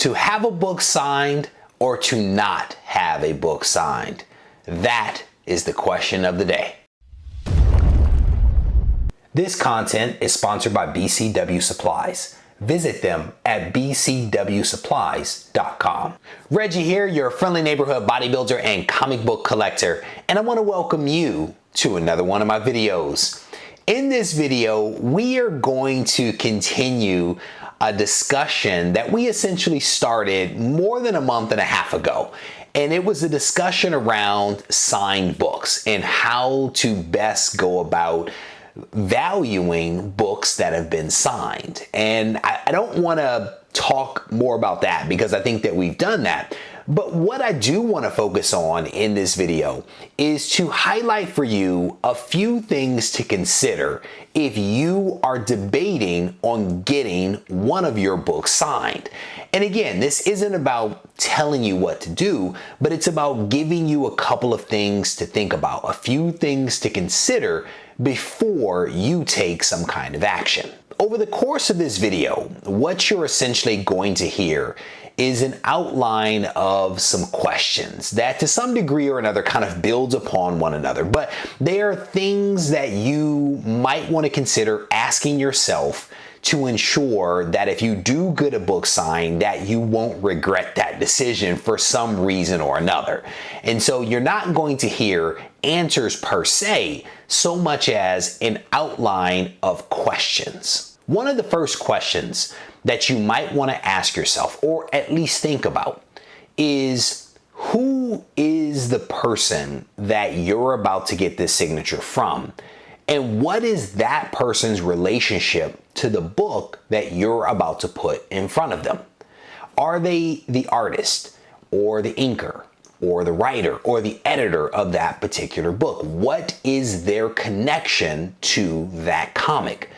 To have a book signed or to not have a book signed? That is the question of the day. This content is sponsored by BCW Supplies. Visit them at bcwsupplies.com. Reggie here, your friendly neighborhood bodybuilder and comic book collector, and I want to welcome you to another one of my videos. In this video, we are going to continue a discussion that we essentially started more than a month and a half ago. And it was a discussion around signed books and how to best go about valuing books that have been signed. And I don't want to talk more about that because I think that we've done that. But what I do want to focus on in this video is to highlight for you a few things to consider if you are debating on getting one of your books signed. And again, this isn't about telling you what to do, but it's about giving you a couple of things to think about, a few things to consider before you take some kind of action. Over the course of this video, what you're essentially going to hear is an outline of some questions that to some degree or another kind of builds upon one another, but they are things that you might want to consider asking yourself to ensure that if you do get a book signed, that you won't regret that decision for some reason or another. And so you're not going to hear answers per se, so much as an outline of questions. One of the first questions that you might want to ask yourself, or at least think about, is who is the person that you're about to get this signature from? And what is that person's relationship to the book that you're about to put in front of them? Are they the artist or the inker or the writer or the editor of that particular book? What is their connection to that comic?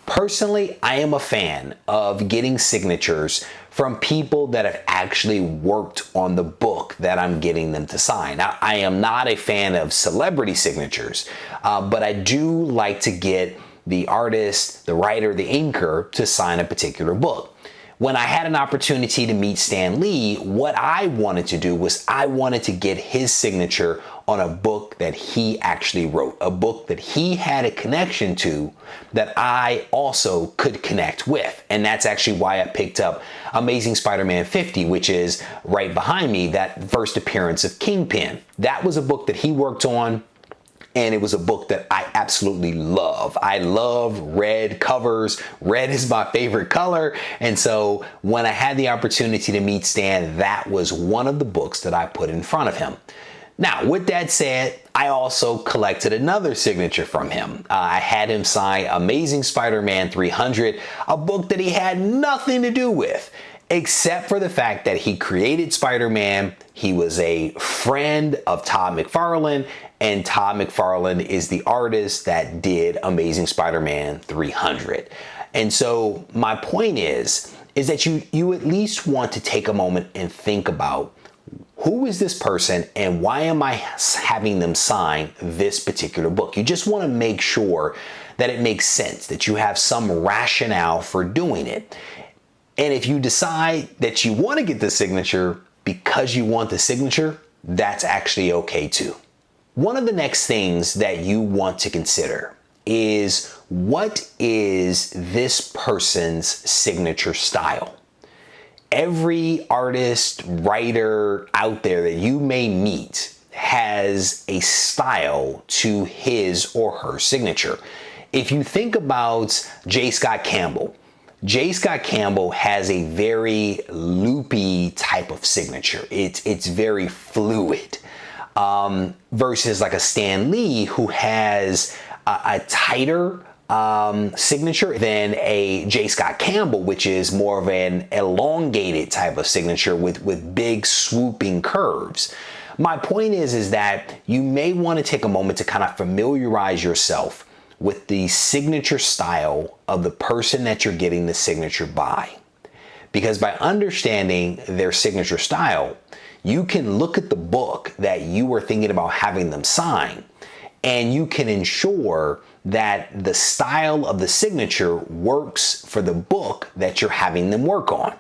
Personally, I am a fan of getting signatures from people that have actually worked on the book that I'm getting them to sign. Now, I am not a fan of celebrity signatures, but I do like to get the artist, the writer, the inker to sign a particular book. When I had an opportunity to meet Stan Lee, what I wanted to do was I wanted to get his signature on a book that he actually wrote, a book that he had a connection to that I also could connect with. And that's actually why I picked up Amazing Spider-Man 50, which is right behind me, that first appearance of Kingpin. That was a book that he worked on, and it was a book that I absolutely love. I love red covers. Red is my favorite color. And so when I had the opportunity to meet Stan, that was one of the books that I put in front of him. Now, with that said, I also collected another signature from him. I had him sign Amazing Spider-Man 300, a book that he had nothing to do with, except for the fact that he created Spider-Man. He was a friend of Todd McFarlane, and Todd McFarlane is the artist that did Amazing Spider-Man 300. And so my point is that you at least want to take a moment and think about, who is this person and why am I having them sign this particular book? You just want to make sure that it makes sense, that you have some rationale for doing it. And if you decide that you want to get the signature because you want the signature, that's actually okay too. One of the next things that you want to consider is, what is this person's signature style? Every artist, writer out there that you may meet has a style to his or her signature. If you think about J. Scott Campbell, J. Scott Campbell has a very loopy type of signature. It's very fluid, versus like a Stan Lee who has a tighter signature than a J. Scott Campbell, which is more of an elongated type of signature with big swooping curves. My point is that you may want to take a moment to kind of familiarize yourself with the signature style of the person that you're getting the signature by. Because by understanding their signature style, you can look at the book that you were thinking about having them sign, and you can ensure that the style of the signature works for the book that you're having them work on.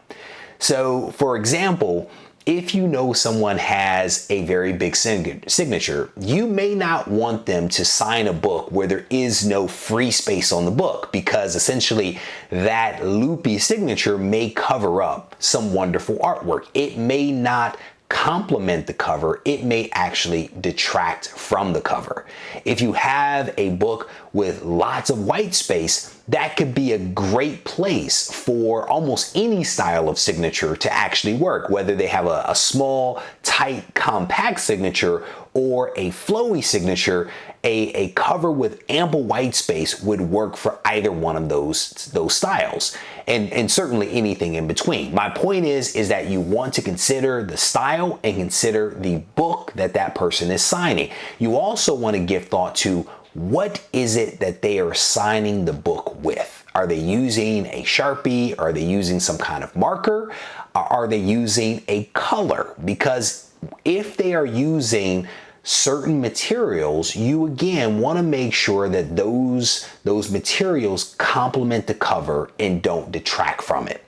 So for example, if you know someone has a very big signature, you may not want them to sign a book where there is no free space on the book, because essentially that loopy signature may cover up some wonderful artwork. It may not complement the cover, it may actually detract from the cover. If you have a book with lots of white space, that could be a great place for almost any style of signature to actually work, whether they have a small, tight, compact signature or a flowy signature. A cover with ample white space would work for either one of those styles, and certainly anything in between. My point is that you want to consider the style and consider the book that person is signing. You also want to give thought to what is it that they are signing the book with. Are they using a Sharpie? Are they using some kind of marker? Are they using a color? Because if they are using certain materials, you again want to make sure that those materials complement the cover and don't detract from it.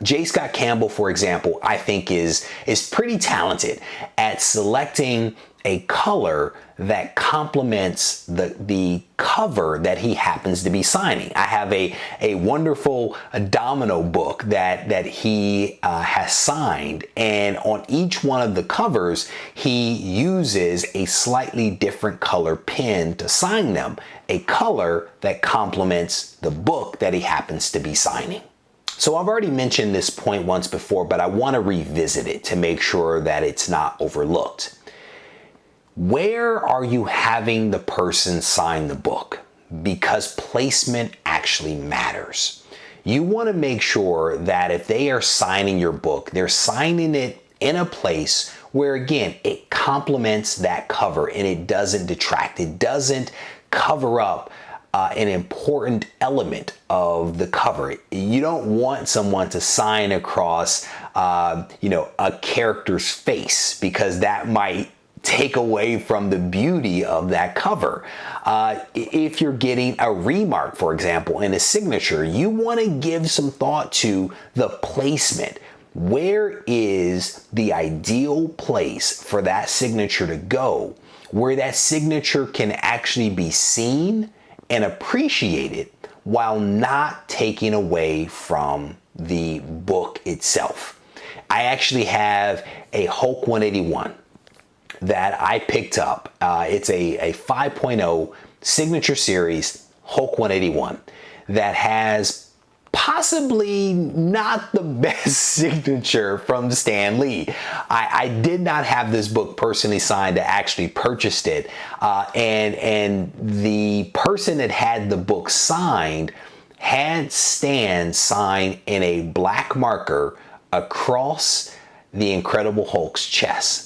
J. Scott Campbell, for example, I think is pretty talented at selecting a color that complements the cover that he happens to be signing. I have a wonderful domino book that he has signed, and on each one of the covers he uses a slightly different color pen to sign them, a color that complements the book that he happens to be signing. So I've already mentioned this point once before, but I want to revisit it to make sure that it's not overlooked. Where are you having the person sign the book? Because placement actually matters. You want to make sure that if they are signing your book, they're signing it in a place where, again, it complements that cover and it doesn't detract. It doesn't cover up an important element of the cover. You don't want someone to sign across, a character's face, because that might take away from the beauty of that cover. If you're getting a remark, for example, in a signature, you want to give some thought to the placement. Where is the ideal place for that signature to go, where that signature can actually be seen and appreciated while not taking away from the book itself? I actually have a Hulk 181 that I picked up. It's a 5.0 signature series Hulk 181 that has possibly not the best signature from Stan Lee. I did not have this book personally signed. I actually purchased it, and the person that had the book signed had Stan sign in a black marker across the Incredible Hulk's chest.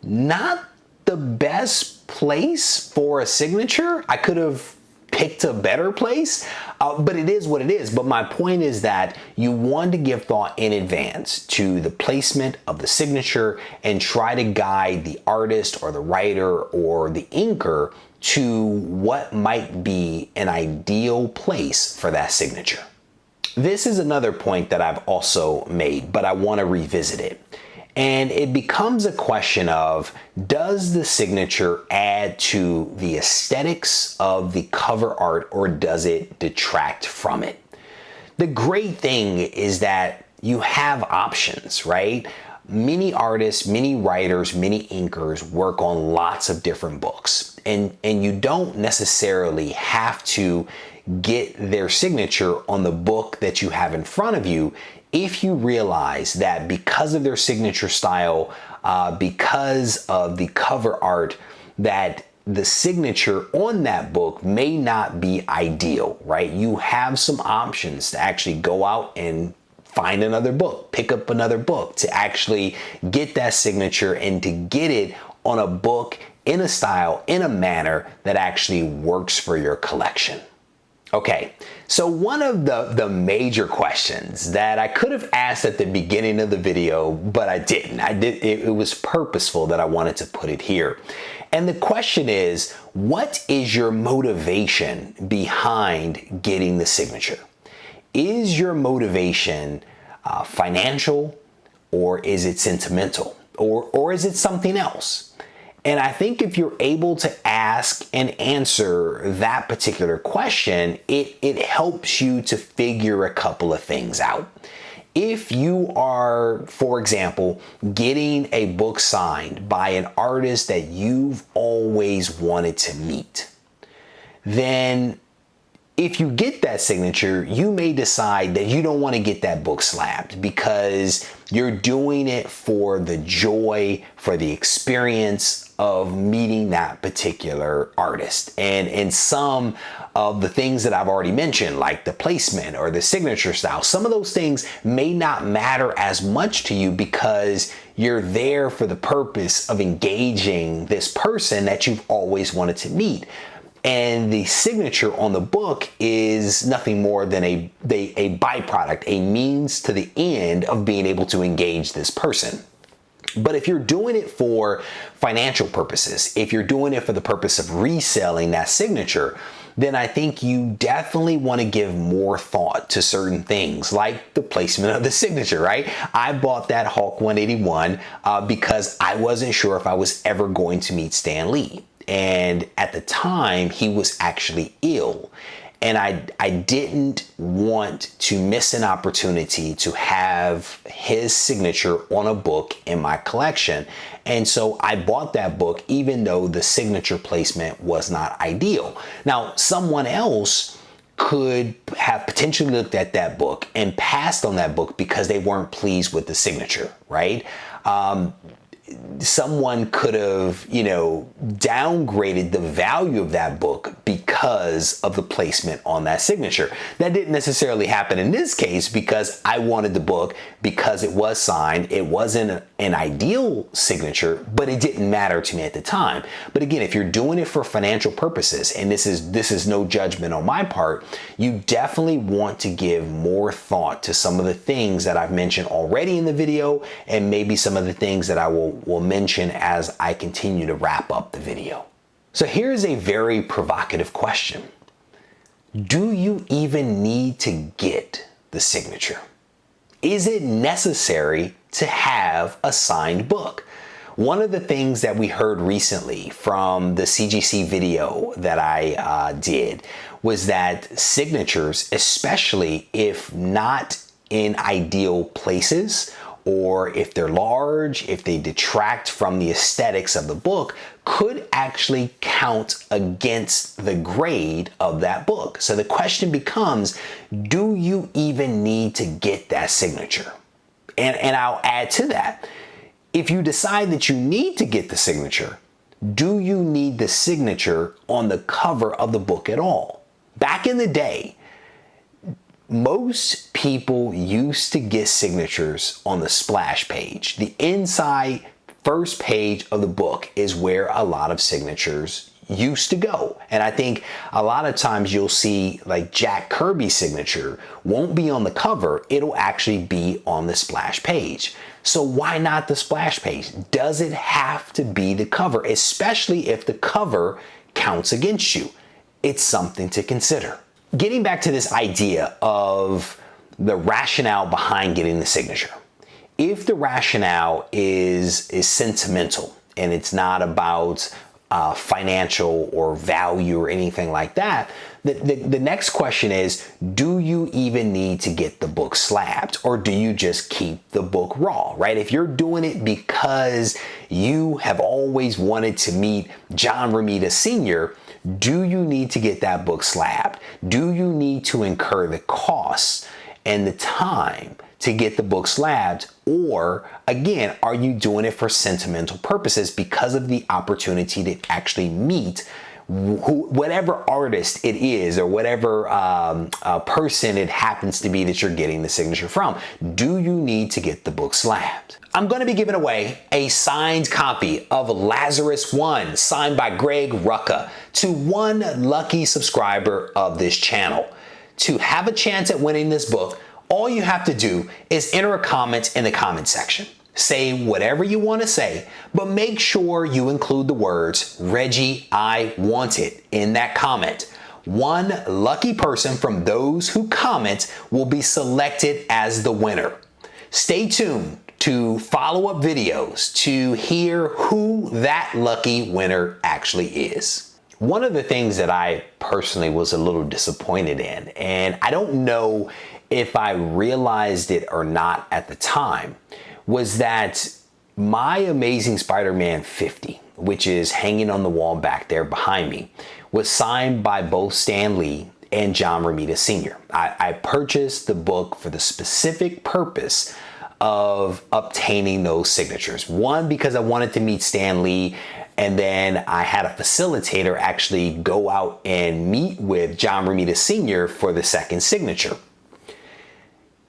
Not the best place for a signature. I could have picked a better place, but it is what it is. But my point is that you want to give thought in advance to the placement of the signature and try to guide the artist or the writer or the inker to what might be an ideal place for that signature. This is another point that I've also made, but I want to revisit it. And it becomes a question of, does the signature add to the aesthetics of the cover art or does it detract from it? The great thing is that you have options, right? Many artists, many writers, many inkers work on lots of different books, and you don't necessarily have to get their signature on the book that you have in front of you if you realize that because of their signature style, because of the cover art, that the signature on that book may not be ideal, right? You have some options to actually go out and find another book, pick up another book to actually get that signature and to get it on a book in a style, in a manner that actually works for your collection. Okay, so one of the major questions that I could have asked at the beginning of the video, but I didn't. It was purposeful that I wanted to put it here. And the question is, what is your motivation behind getting the signature? Is your motivation financial? Or is it sentimental? Or is it something else? And I think if you're able to ask and answer that particular question, it helps you to figure a couple of things out. If you are, for example, getting a book signed by an artist that you've always wanted to meet, then if you get that signature, you may decide that you don't want to get that book slabbed because you're doing it for the joy, for the experience of meeting that particular artist. And some of the things that I've already mentioned, like the placement or the signature style, some of those things may not matter as much to you because you're there for the purpose of engaging this person that you've always wanted to meet. And the signature on the book is nothing more than a byproduct, a means to the end of being able to engage this person. But if you're doing it for financial purposes, if you're doing it for the purpose of reselling that signature, then I think you definitely want to give more thought to certain things like the placement of the signature, right? I bought that Hulk 181 because I wasn't sure if I was ever going to meet Stan Lee. And at the time, he was actually ill. And I didn't want to miss an opportunity to have his signature on a book in my collection. And so I bought that book, even though the signature placement was not ideal. Now, someone else could have potentially looked at that book and passed on that book because they weren't pleased with the signature, right? Someone could have, downgraded the value of that book because of the placement on that signature. That didn't necessarily happen in this case because I wanted the book because it was signed. It wasn't an ideal signature, but it didn't matter to me at the time. But again, if you're doing it for financial purposes, and this is no judgment on my part, you definitely want to give more thought to some of the things that I've mentioned already in the video, and maybe some of the things that I will mention as I continue to wrap up the video. So here's a very provocative question. Do you even need to get the signature? Is it necessary to have a signed book? One of the things that we heard recently from the CGC video that I did was that signatures, especially if not in ideal places, or if they're large, if they detract from the aesthetics of the book, could actually count against the grade of that book. So the question becomes, do you even need to get that signature? And I'll add to that. If you decide that you need to get the signature, do you need the signature on the cover of the book at all? Back in the day, most people used to get signatures on the splash page. The inside first page of the book is where a lot of signatures used to go. And I think a lot of times you'll see like Jack Kirby's signature won't be on the cover, it'll actually be on the splash page. So why not the splash page? Does it have to be the cover, especially if the cover counts against you? It's something to consider. Getting back to this idea of the rationale behind getting the signature. If the rationale is sentimental and it's not about financial or value or anything like that, the next question is, do you even need to get the book slabbed, or do you just keep the book raw, right? If you're doing it because you have always wanted to meet John Romita Sr., do you need to get that book slabbed? Do you need to incur the costs and the time to get the book slabbed? Or again, are you doing it for sentimental purposes because of the opportunity to actually meet whatever artist it is, or whatever person it happens to be that you're getting the signature from? Do you need to get the book slabbed? I'm going to be giving away a signed copy of Lazarus 1, signed by Greg Rucka, to one lucky subscriber of this channel. To have a chance at winning this book, all you have to do is enter a comment in the comment section. Say whatever you want to say, but make sure you include the words, "Reggie, I want it," in that comment. One lucky person from those who comment will be selected as the winner. Stay tuned to follow-up videos to hear who that lucky winner actually is. One of the things that I personally was a little disappointed in, and I don't know if I realized it or not at the time, was that my Amazing Spider-Man 50, which is hanging on the wall back there behind me, was signed by both Stan Lee and John Romita Sr. I purchased the book for the specific purpose of obtaining those signatures. One, because I wanted to meet Stan Lee, and then I had a facilitator actually go out and meet with John Romita Sr. for the second signature.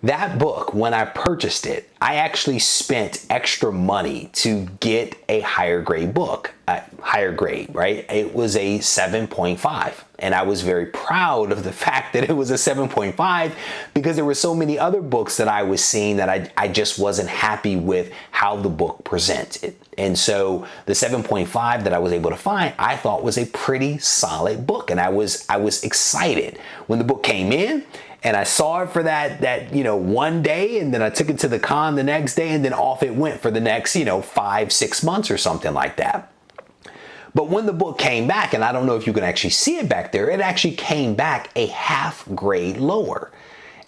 That book, when I purchased it, I actually spent extra money to get a higher grade book, right? It was a 7.5, and I was very proud of the fact that it was a 7.5 because there were so many other books that I was seeing that I just wasn't happy with how the book presented. And so the 7.5 that I was able to find, I thought was a pretty solid book, and I was excited when the book came in. And I saw it for that one day, and then I took it to the con the next day, and then off it went for the next 5-6 months or something like that. But when the book came back, and I don't know if you can actually see it back there, it actually came back a half grade lower.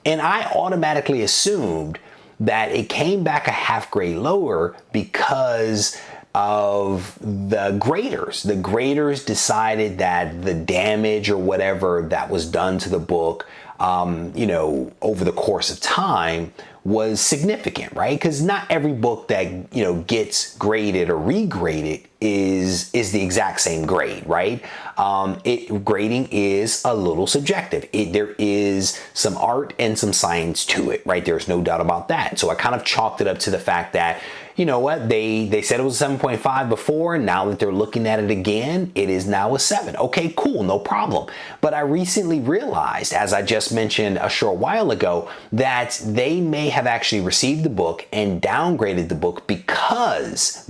And I automatically assumed that it came back a half grade lower because of the graders. The graders decided that the damage or whatever that was done to the book over the course of time was significant, right? Because not every book that, gets graded or regraded is the exact same grade, right? Grading is a little subjective. There is some art and some science to it, right? There's no doubt about that. So I kind of chalked it up to the fact that, you know what, they said it was a 7.5 before, and now that they're looking at it again, it is now a 7. Okay, cool, no problem. But I recently realized, as I just mentioned a short while ago, that they may have actually received the book and downgraded the book because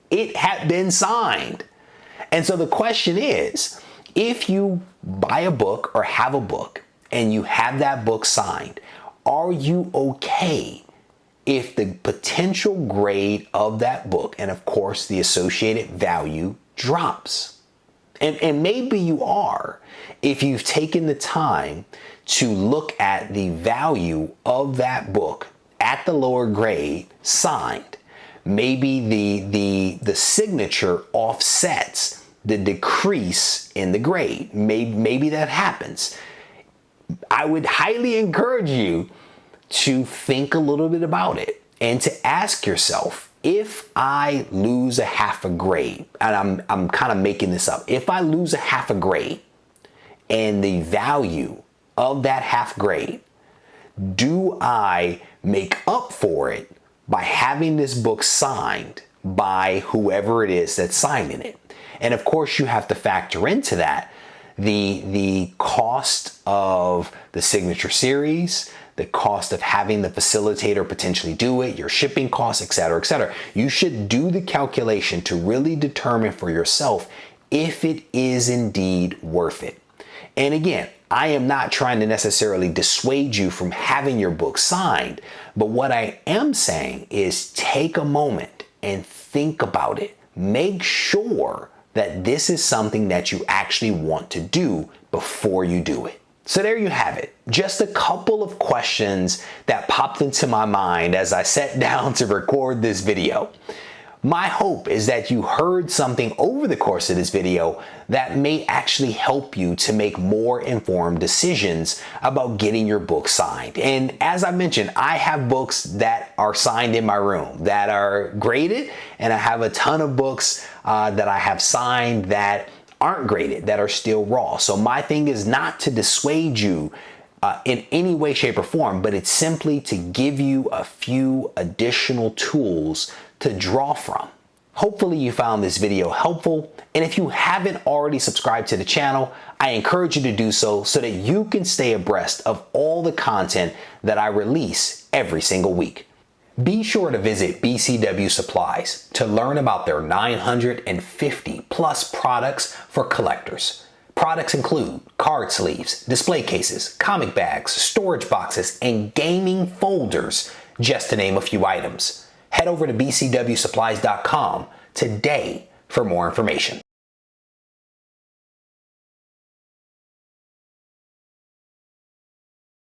it had been signed. And so the question is, if you buy a book or have a book and you have that book signed, are you okay if the potential grade of that book, and of course the associated value, drops? And maybe you are, if you've taken the time to look at the value of that book at the lower grade signed. Maybe the signature offsets the decrease in the grade. Maybe that happens. I would highly encourage you to think a little bit about it and to ask yourself, if I lose a half a grade, and I'm kind of making this up, if I lose a half a grade and the value of that half grade, do I make up for it by having this book signed by whoever it is that's signing it? And of course you have to factor into that the cost of the signature series, the cost of having the facilitator potentially do it, your shipping costs, etc., etc. You should do the calculation to really determine for yourself if it is indeed worth it. And again, I am not trying to necessarily dissuade you from having your book signed, but what I am saying is take a moment and think about it. Make sure that this is something that you actually want to do before you do it. So there you have it. Just a couple of questions that popped into my mind as I sat down to record this video. My hope is that you heard something over the course of this video that may actually help you to make more informed decisions about getting your book signed. And as I mentioned, I have books that are signed in my room that are graded, and I have a ton of books that I have signed that aren't graded, that are still raw. So my thing is not to dissuade you in any way, shape, or form, but it's simply to give you a few additional tools to draw from. Hopefully you found this video helpful, and if you haven't already subscribed to the channel, I encourage you to do so that you can stay abreast of all the content that I release every single week. Be sure to visit BCW Supplies to learn about their 950 plus products for collectors. Products include card sleeves, display cases, comic bags, storage boxes, and gaming folders, just to name a few items. Head over to bcwsupplies.com today for more information.